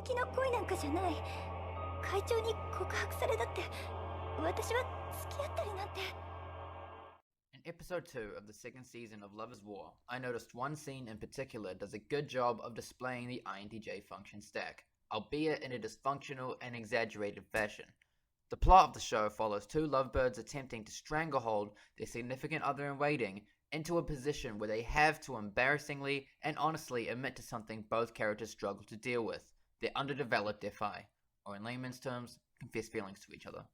的な恋なんかじゃない。会長に告白されたって、私は付き合ったりなんて。In episode 2 of the second season of Love is War, I noticed one scene in particular does a good job of displaying the INTJ function stack, albeit in a dysfunctional and exaggerated fashion. The plot of the show follows two lovebirds attempting to stranglehold their significant other in waiting into a position where they have to embarrassingly and honestly admit to something both characters struggle to deal with, their underdeveloped FI, or in layman's terms, confess feelings to each other.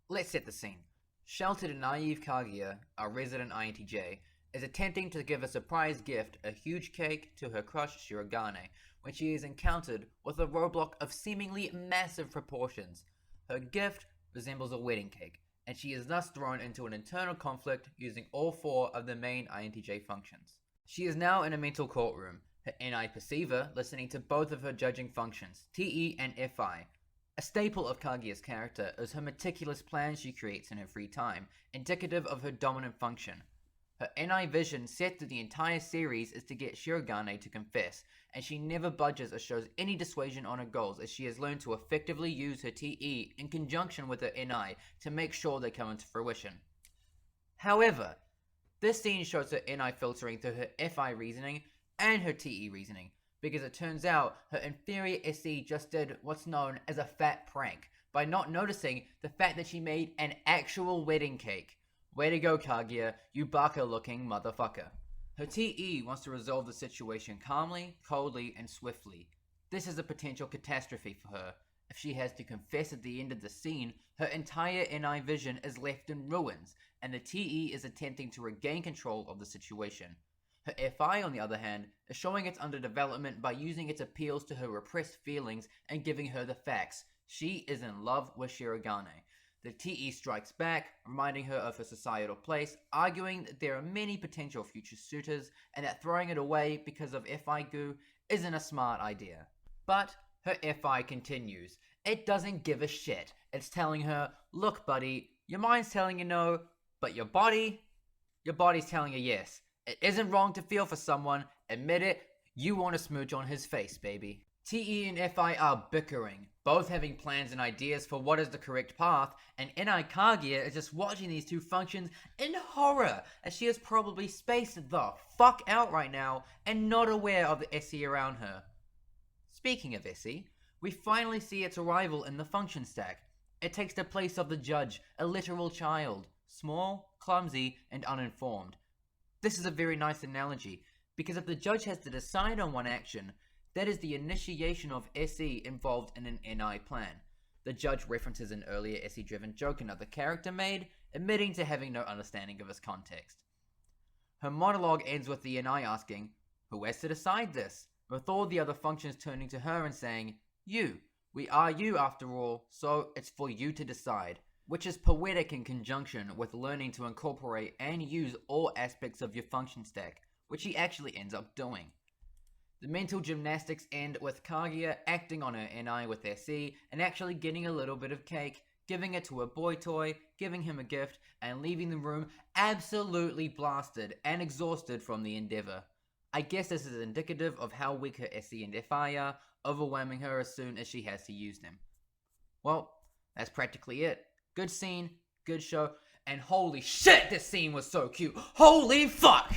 Let's set the scene. Sheltered and naive Kaguya, our resident INTJ, is attempting to give a surprise gift, a huge cake, to her crush Shirogane, when she is encountered with a roadblock of seemingly massive proportions. Her gift resembles a wedding cake, and she is thus thrown into an internal conflict using all four of the main INTJ functions. She is now in a mental courtroom, her NI perceiver listening to both of her judging functions, TE and FI. A staple of Kaguya's character is her meticulous plans she creates in her free time, indicative of her dominant function. Her NI vision set through the entire series is to get Shirogane to confess, and she never budges or shows any dissuasion on her goals as she has learned to effectively use her TE in conjunction with her NI to make sure they come into fruition. However, this scene shows her NI filtering through her FI reasoning and her TE reasoning, because it turns out her inferior SE just did what's known as a fat prank by not noticing the fact that she made an actual wedding cake. Way to go, Kaguya, you baka-looking motherfucker. Her TE wants to resolve the situation calmly, coldly, and swiftly. This is a potential catastrophe for her. If she has to confess at the end of the scene, her entire NI vision is left in ruins, and the TE is attempting to regain control of the situation. Her FI, on the other hand, is showing its underdevelopment by using its appeals to her repressed feelings and giving her the facts. She is in love with Shirogane. The TE strikes back, reminding her of her societal place, arguing that there are many potential future suitors, and that throwing it away because of FI goo isn't a smart idea. But her FI continues. It doesn't give a shit. It's telling her, look buddy, your mind's telling you no, but your body's telling you yes. It isn't wrong to feel for someone, admit it, you want to smooch on his face, baby. TE and FI are bickering, both having plans and ideas for what is the correct path, and NI Kaguya is just watching these two functions in horror, as she is probably spaced the fuck out right now and not aware of the SE around her. Speaking of SE, we finally see its arrival in the function stack. It takes the place of the judge, a literal child, small, clumsy, and uninformed. This is a very nice analogy, because if the judge has to decide on one action, that is the initiation of SE involved in an NI plan. The judge references an earlier SE-driven joke another character made, admitting to having no understanding of its context. Her monologue ends with the NI asking, who has to decide this? With all the other functions turning to her and saying, you. We are you after all, so it's for you to decide. Which is poetic in conjunction with learning to incorporate and use all aspects of your function stack, which he actually ends up doing. The mental gymnastics end with Kaguya acting on her NI with SE and actually getting a little bit of cake, giving it to a boy toy, giving him a gift, and leaving the room absolutely blasted and exhausted from the endeavor. I guess this is indicative of how weak her SE and FI are, overwhelming her as soon as she has to use them. Well, that's practically it. Good scene, good show, and holy shit, this scene was so cute. Holy fuck!